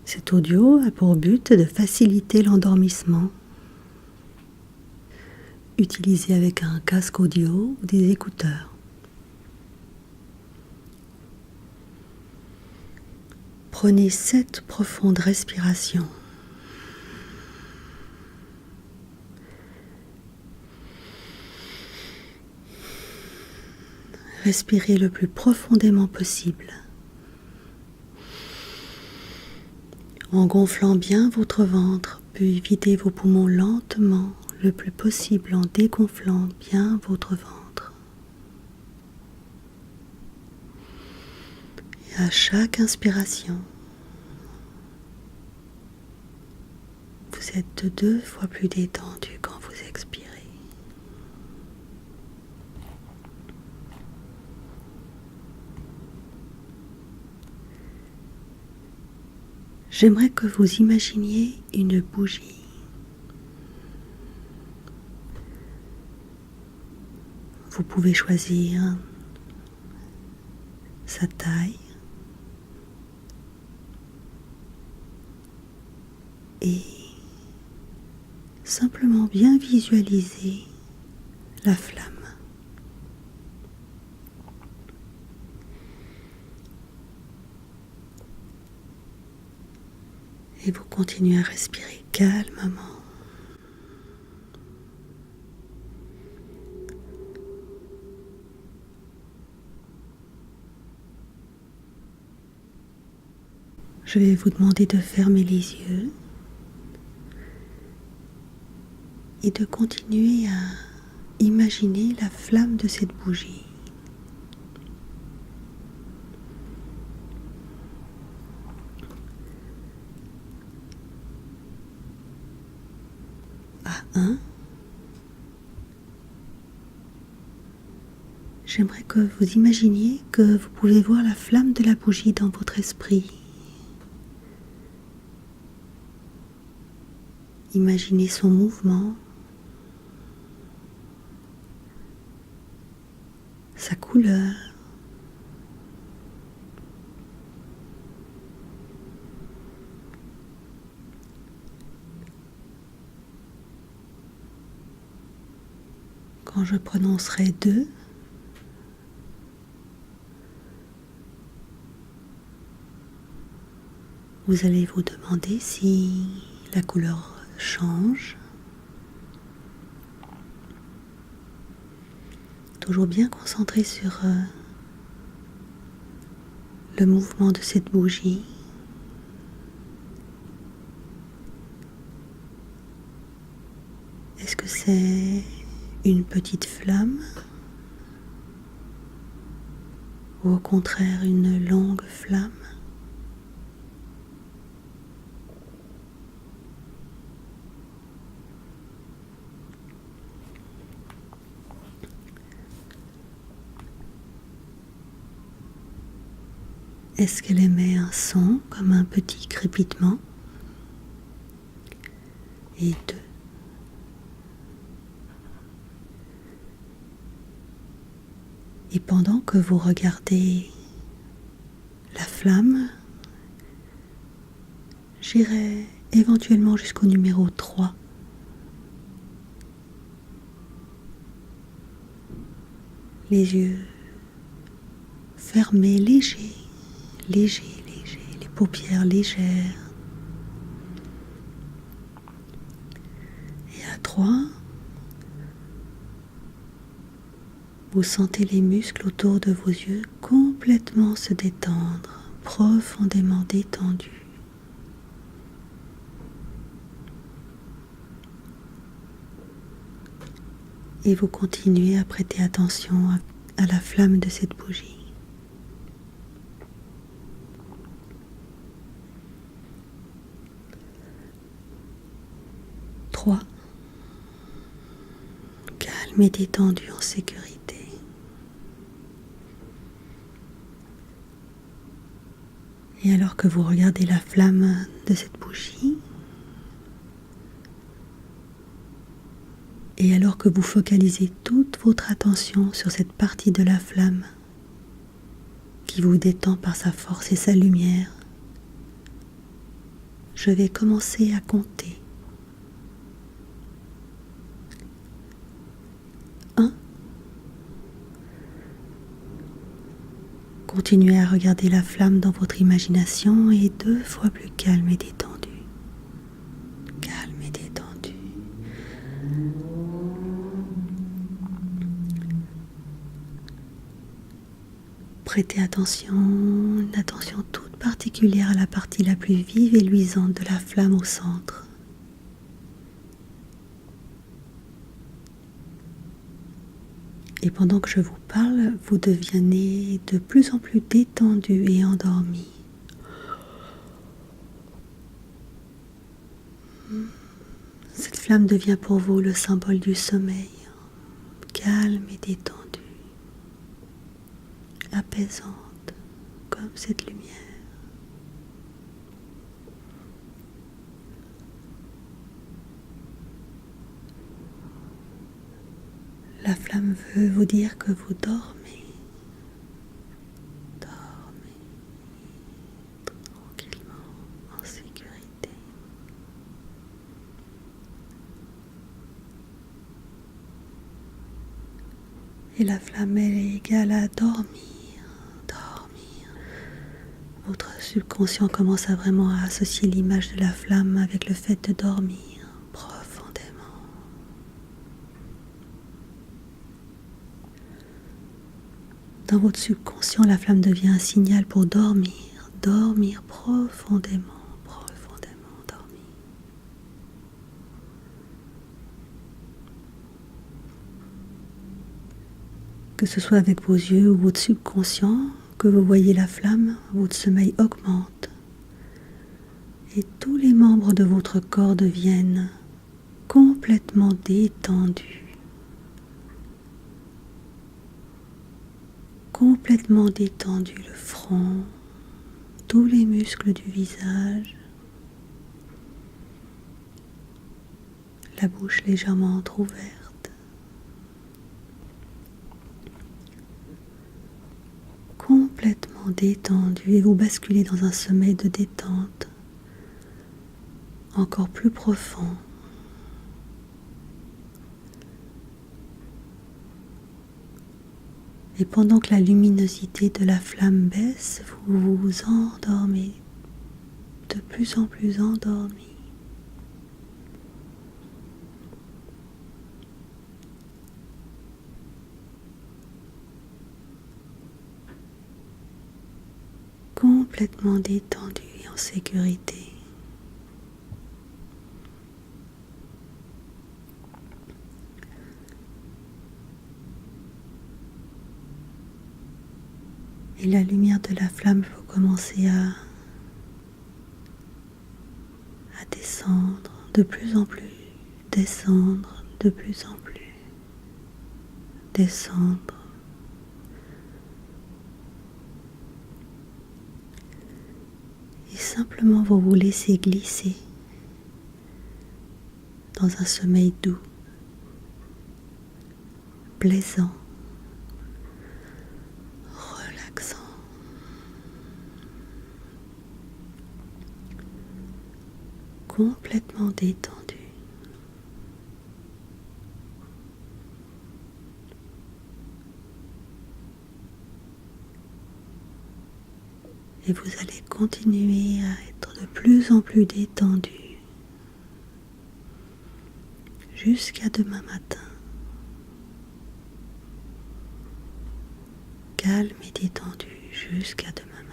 Cet audio a pour but de faciliter l'endormissement. Utilisez avec un casque audio ou des écouteurs. Prenez 7 profondes respirations. Respirez le plus profondément possible, en gonflant bien votre ventre, puis videz vos poumons lentement, le plus possible en dégonflant bien votre ventre. Et à chaque inspiration, vous êtes 2 fois plus détendu quand vous expirez. J'aimerais que vous imaginiez une bougie. Vous pouvez choisir sa taille et simplement bien visualiser la flamme. Et vous continuez à respirer calmement. Je vais vous demander de fermer les yeux et de continuer à imaginer la flamme de cette bougie. À 1, j'aimerais que vous imaginiez que vous pouvez voir la flamme de la bougie dans votre esprit. Imaginez son mouvement, sa couleur. Quand je prononcerai 2, vous allez vous demander si la couleur change. Toujours bien concentré sur le mouvement de cette bougie. Est-ce que c'est une petite flamme ou au contraire une longue flamme? Est-ce qu'elle émet un son comme un petit crépitement? Et 2. Et pendant que vous regardez la flamme, j'irai éventuellement jusqu'au numéro 3. Les yeux fermés, légers, les paupières légères. Et à 3, vous sentez les muscles autour de vos yeux complètement se détendre, profondément détendus. Et vous continuez à prêter attention à la flamme de cette bougie. 3. Calme et détendu en sécurité. Et alors que vous regardez la flamme de cette bougie, et alors que vous focalisez toute votre attention sur cette partie de la flamme qui vous détend par sa force et sa lumière, Je vais commencer à compter. 1. Continuez à regarder la flamme dans votre imagination et 2 fois plus calme et détendu. Calme et détendu. Prêtez attention, une attention toute particulière à la partie la plus vive et luisante de la flamme au centre. Et pendant que je vous parle, vous devenez de plus en plus détendu et endormi. Cette flamme devient pour vous le symbole du sommeil, calme et détendu, apaisante comme cette lumière. La flamme veut vous dire que vous dormez, tranquillement, en sécurité. Et la flamme, elle est égale à dormir. Votre subconscient commence à vraiment à associer l'image de la flamme avec le fait de dormir profondément. Dans votre subconscient, la flamme devient un signal pour dormir profondément, dormir. Que ce soit avec vos yeux ou votre subconscient, que vous voyez la flamme, votre sommeil augmente et tous les membres de votre corps deviennent complètement détendus. Complètement détendu, le front, tous les muscles du visage, la bouche légèrement entrouverte. Complètement détendu et vous basculez dans un sommeil de détente encore plus profond. Et pendant que la luminosité de la flamme baisse, vous vous endormez, de plus en plus endormi. Complètement détendu et en sécurité. Et la lumière de la flamme peut commencer à descendre de plus en plus, descendre de plus en plus, descendre. Et simplement vous vous laissez glisser dans un sommeil doux, plaisant, relaxant. Complètement détendu. Et vous allez continuer à être de plus en plus détendu jusqu'à demain matin. Calme et détendu jusqu'à demain matin.